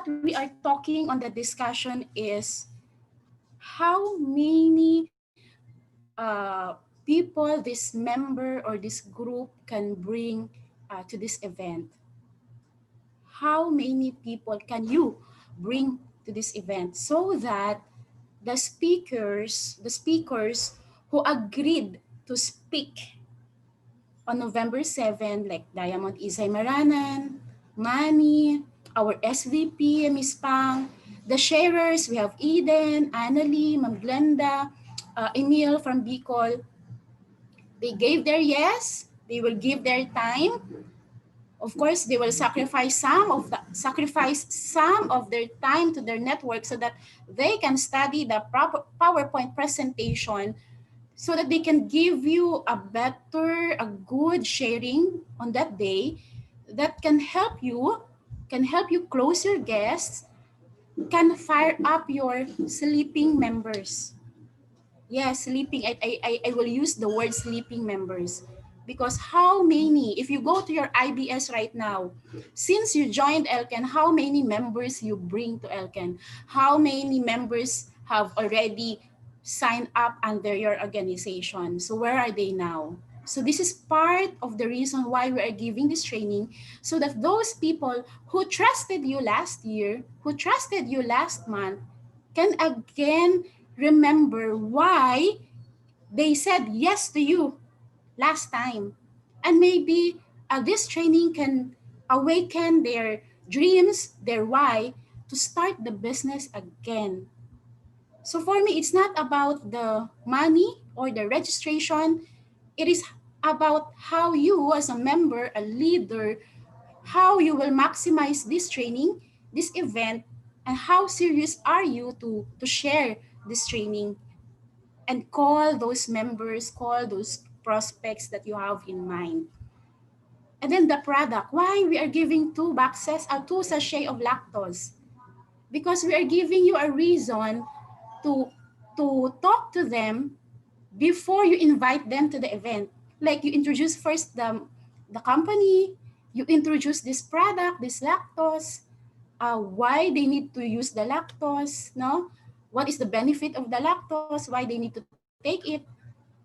we are talking on the discussion is how many people this member or this group can bring to this event. How many people can you bring to this event, so that the speakers who agreed to speak on November 7, like Diamond Isay Maranan, Manny, our SVP, Miss Pang, the sharers, we have Eden, Annalie, Ma'am Glenda, Emil from Bicol. They gave their yes, they will give their time. Of course, they will sacrifice some of their time to their network so that they can study the proper PowerPoint presentation, so that they can give you a good sharing on that day that can help you close your guests, can fire up your sleeping members. Yeah, sleeping. I will use the word sleeping members, because how many, if you go to your IBS right now, since you joined Elken, how many members you bring to Elken? How many members have already signed up under your organization? So where are they now? So this is part of the reason why we are giving this training, so that those people who trusted you last year, who trusted you last month, can again remember why they said yes to you last time. And maybe this training can awaken their dreams, their why, to start the business again. So for me, it's not about the money or the registration. It is about how you, as a member, a leader, how you will maximize this training, this event, and how serious are you to share this training, and call those members, call those prospects that you have in mind. And then the product, why we are giving two sachet of lactose? Because we are giving you a reason to talk to them before you invite them to the event. Like, you introduce first the company, you introduce this product, this lactose, why they need to use the lactose, no? What is the benefit of the lactose? Why they need to take it?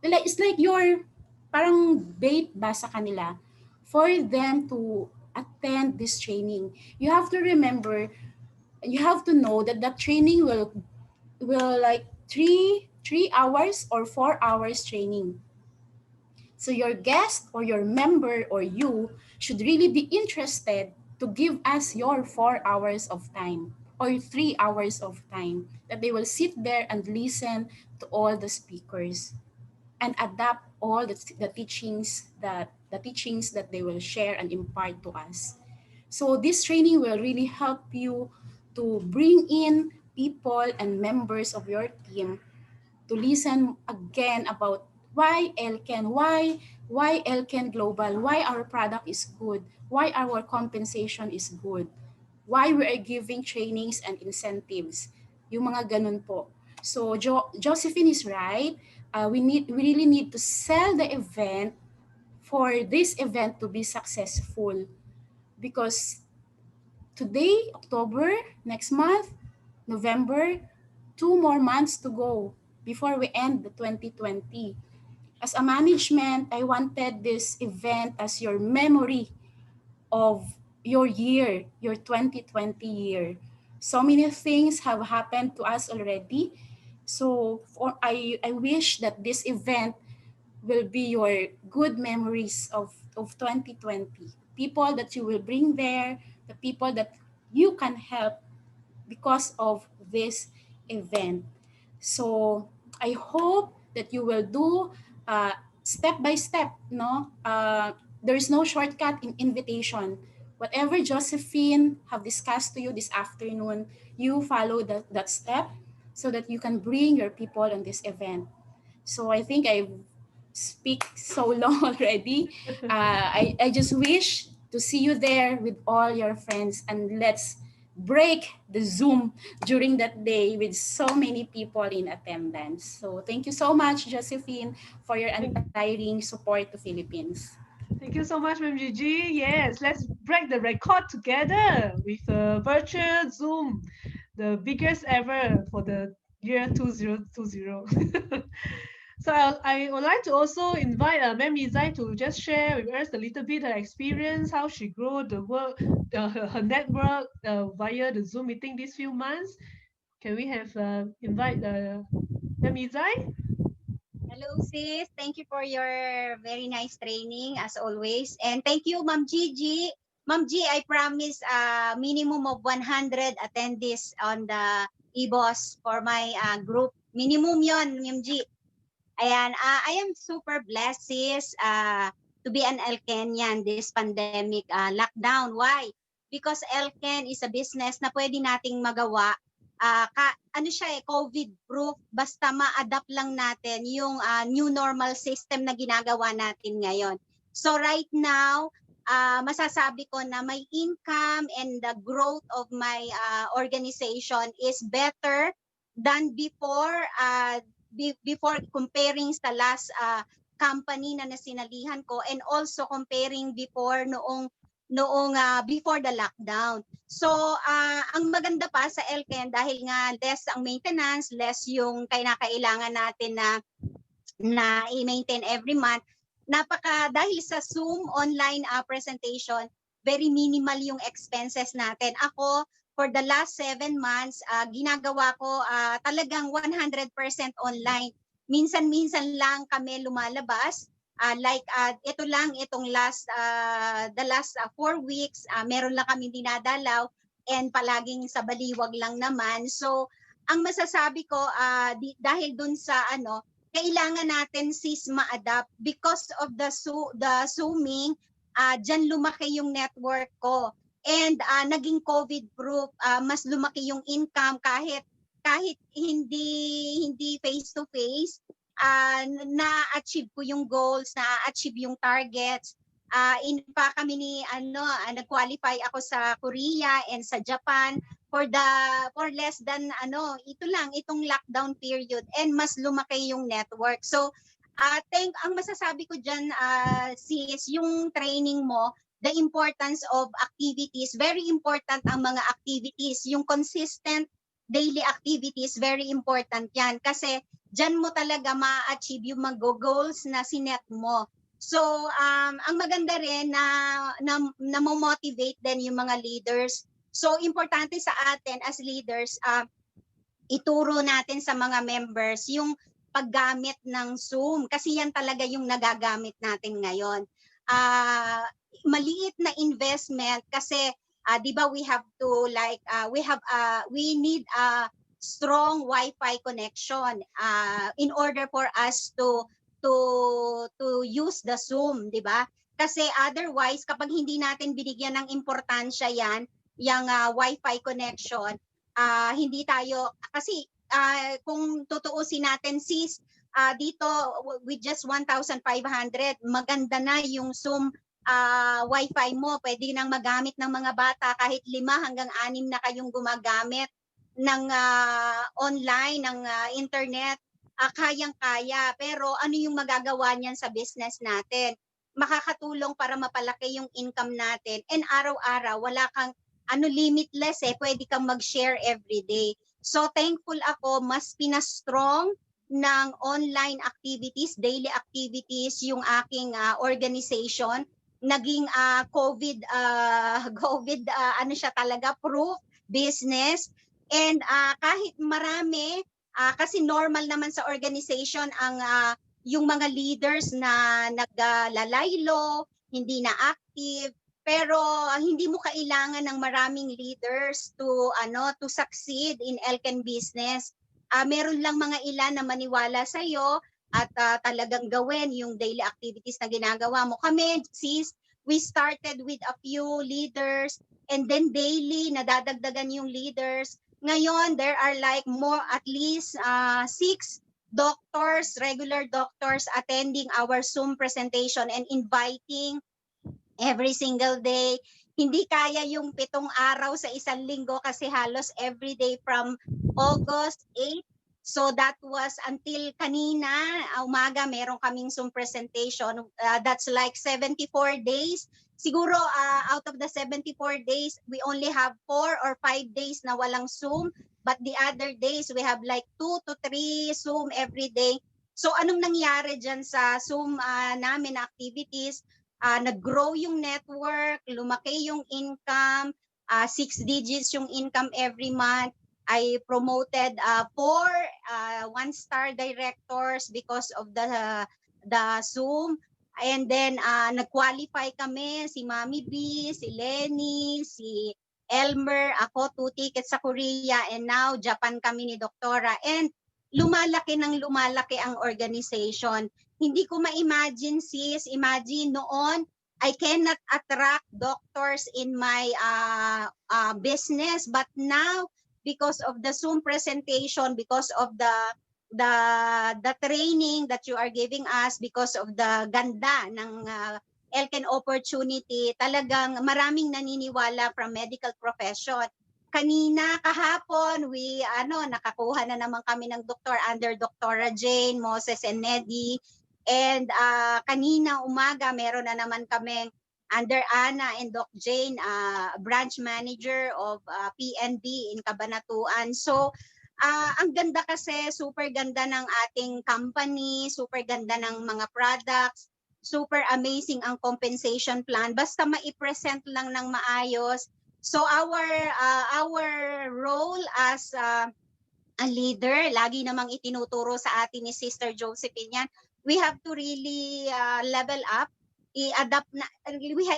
It's like your parang bait ba sa kanila for them to attend this training. You have to remember, you have to know that that training will like 3 hours or 4 hours training. So your guest or your member or you should really be interested to give us your 4 hours of time or 3 hours of time, that they will sit there and listen to all the speakers and adapt all the teachings that they will share and impart to us. So this training will really help you to bring in people and members of your team to listen again about why Elken, why Elken Global, why our product is good, why our compensation is good, why we are giving trainings and incentives. Yung mga ganun po. So Josephine is right. We really need to sell the event for this event to be successful, because today, October, next month, November, 2 more months to go before we end the 2020. As a management, I wanted this event as your memory of your year, your 2020 year. So many things have happened to us already. So I wish that this event will be your good memories of 2020. People that you will bring there, the people that you can help because of this event. So I hope that you will do step by step. No, there is no shortcut in invitation. Whatever Josephine have discussed to you this afternoon, you follow that step so that you can bring your people on this event. So I think I speak so long already. I just wish to see you there with all your friends, and let's break the Zoom during that day with so many people in attendance. So thank you so much, Josephine, for your Thank, untiring support to Philippines. thank you so much, Ma'am Gigi. Yes, let's break the record together with a virtual Zoom, the biggest ever for the year 2020. So I would like to also invite Ma'am Izai to just share with us a little bit her experience, how she grew the work, her network via the Zoom meeting these few months. Can we have invite Ma'am Izai? Hello, sis. Thank you for your very nice training as always. And thank you, Ma'am Gigi. Ma'am G, I promise minimum of 100 attendees on the E.B.O.S for my group. Minimum yon, Ma'am G. Ayan, I am super blessed, sis, to be an Elkenian this pandemic lockdown. Why? Because Elken is a business na pwede nating magawa. Ano siya COVID-proof. Basta ma-adapt lang natin yung new normal system na ginagawa natin ngayon. So right now, masasabi ko na my income and the growth of my organization is better than before. Before comparing sa last company na nasinalihan ko, and also comparing before noong before the lockdown. So ang maganda pa sa Elken, dahil nga less ang maintenance, less yung kailangan natin na i-maintain every month. Dahil sa Zoom online presentation, very minimal yung expenses natin. Ako, for the last 7 months, ginagawa ko talagang 100% online. Minsan-minsan lang kami lumalabas. Ito lang, the last 4 weeks, meron lang kami dinadalaw, and palaging sa baliwag lang naman. So, ang masasabi ko, dahil dun sa kailangan natin sis ma-adapt because of the Zooming, diyan lumaki yung network ko, and naging COVID proof, mas lumaki yung income kahit hindi face to face, na-achieve ko yung goals, na-achieve yung targets. Pa kami nag-qualify ako sa Korea and sa Japan for less than itong lockdown period, and mas lumaki yung network. So ang masasabi ko diyan, sis, yung training mo, the importance of activities, very important ang mga activities, yung consistent daily activities, very important yan, kasi diyan mo talaga ma-achieve yung mga goals na sinet mo. So ang maganda rin na mo-motivate din yung mga leaders. So importante sa atin as leaders, ituro natin sa mga members yung paggamit ng Zoom, kasi yan talaga yung nagagamit natin ngayon. Maliit na investment kasi 'di ba, we have to we need a strong Wi-Fi connection in order for us to use the Zoom, 'di ba? Kasi otherwise, kapag hindi natin binigyan ng importansya yung Wi-Fi connection, hindi tayo, kasi kung tutuusin natin sis, dito with just 1,500, maganda na yung Zoom Wi-Fi mo. Pwede nang magamit ng mga bata, kahit 5 hanggang 6 na kayong gumagamit ng online, ng internet, kayang-kaya. Pero ano yung magagawa niyan sa business natin? Makakatulong para mapalaki yung income natin, and araw-araw wala kang limitless, pwede kang mag-share every day. So thankful ako, mas pinastrong ng online activities, daily activities yung aking organization. Naging COVID siya talaga, proof business. And kahit marami, kasi normal naman sa organization ang yung mga leaders na naglalaylo, hindi na active, pero hindi mo kailangan ng maraming leaders to succeed in Elken business. Meron lang mga ilan na maniwala sa iyo at talagang gawin yung daily activities na ginagawa mo. Kami, sis, we started with a few leaders, and then daily nadadagdagan yung leaders. Ngayon, there are like more, at least 6 doctors, regular doctors attending our Zoom presentation and inviting every single day. Hindi kaya yung 7 araw sa isang linggo kasi halos every day from August 8. So that was until kanina, umaga, meron kaming Zoom presentation. That's like 74 days. Siguro out of the 74 days, we only have 4 or 5 days na walang Zoom. But the other days, we have like 2 to 3 Zoom every day. So anong nangyari dyan sa Zoom namin na activities? Nag-grow yung network, lumaki yung income, 6 digits yung income every month. I promoted 4 1-star directors because of the Zoom. And then nag-qualify kami, si Mami B, si Lenny, si Elmer, ako 2 tickets sa Korea, and now Japan kami ni Doktora. And lumalaki ng lumalaki ang organization. Hindi ko ma-imagine, sis. Imagine noon, I cannot attract doctors in my business. But now, because of the Zoom presentation, because of the training that you are giving us, because of the ganda ng Elken opportunity, talagang maraming naniniwala from medical profession. Kanina, kahapon, nakakuha na naman kami ng doktor under Doktora Jane, Moses, and Neddy. And kanina umaga, meron na naman kaming under Ana and Doc Jane, branch manager of PNB in Cabanatuan. So, ang ganda kasi, super ganda ng ating company, super ganda ng mga products, super amazing ang compensation plan. Basta ma-present lang ng maayos. So our role as a leader, lagi namang itinuturo sa atin ni Sister Josephine yan, we have to really level up, i-adapt na,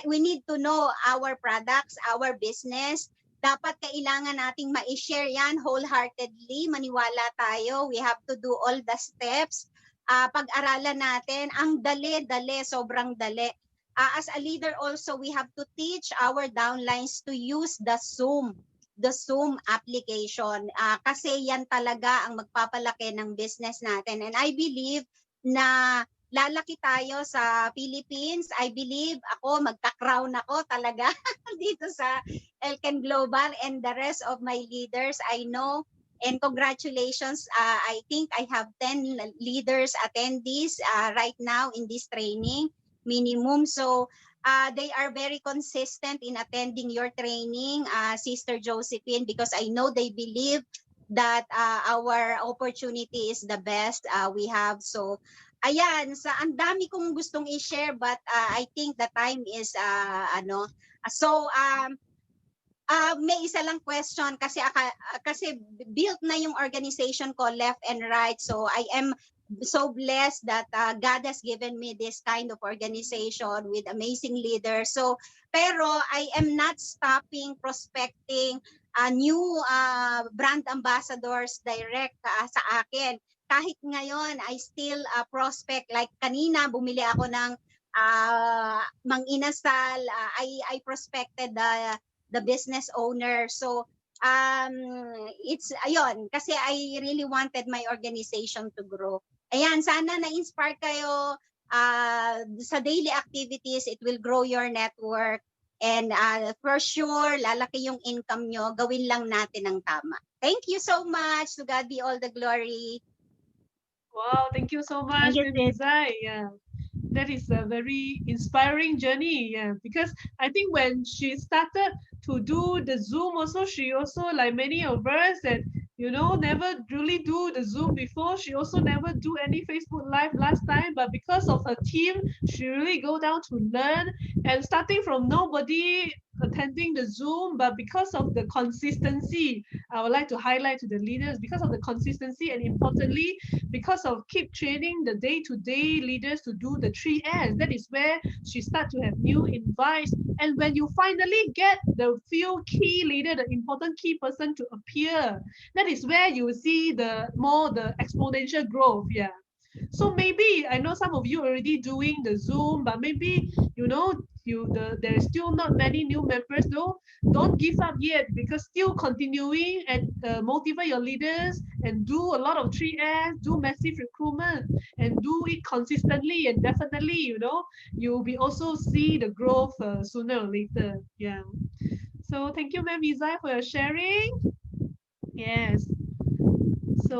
we need to know our products, our business. Dapat kailangan nating ma-share yan wholeheartedly, maniwala tayo. We have to do all the steps. Pag-aralan natin, ang dali, sobrang dali. As a leader also, we have to teach our downlines to use the Zoom application. Kasi yan talaga ang magpapalaki ng business natin. And I believe na lalaki tayo sa Philippines. I believe ako, magka-crown ako talaga dito sa Elken Global, and the rest of my leaders, I know. And congratulations, I think I have 10 leaders attendees right now in this training, minimum. So they are very consistent in attending your training, Sister Josephine, because I know they believe that our opportunity is the best we have. So ayan, ang dami kong gustong i-share, but I think the time is so may isa lang question kasi built na yung organization ko left and right. So I am so blessed that God has given me this kind of organization with amazing leaders. So pero I am not stopping prospecting new brand ambassadors direct sa akin. Kahit ngayon I still prospect, like kanina bumili ako ng Mang Inasal, I prospected the business owner. So it's ayun, kasi I really wanted my organization to grow. Ayan, sana na-inspire kayo sa daily activities. It will grow your network, and for sure lalaki yung income nyo. Gawin lang natin ang tama. Thank you so much. To God be all the glory. Wow, thank you so much, Baby Zai. Yeah. That is a very inspiring journey. Yeah, because I think when she started to do the Zoom also, she also, like many of us that, never really do the Zoom before. She also never do any Facebook Live last time, but because of her team, she really go down to learn, and starting from nobody attending the Zoom, but because of the consistency, I would like to highlight to the leaders, because of the consistency, and importantly, because of keep training the day-to-day leaders to do the 3S. That is where she start to have new invites. And when you finally get the few key leader, the important key person to appear, that is where you see the exponential growth. Yeah. So maybe I know some of you already doing the Zoom, but maybe there is still not many new members though. Don't give up yet, because still continuing and motivate your leaders and do a lot of 3S, do massive recruitment and do it consistently, and definitely, you'll be also see the growth sooner or later. Yeah. So thank you, Ma'am Izai, for your sharing. Yes. So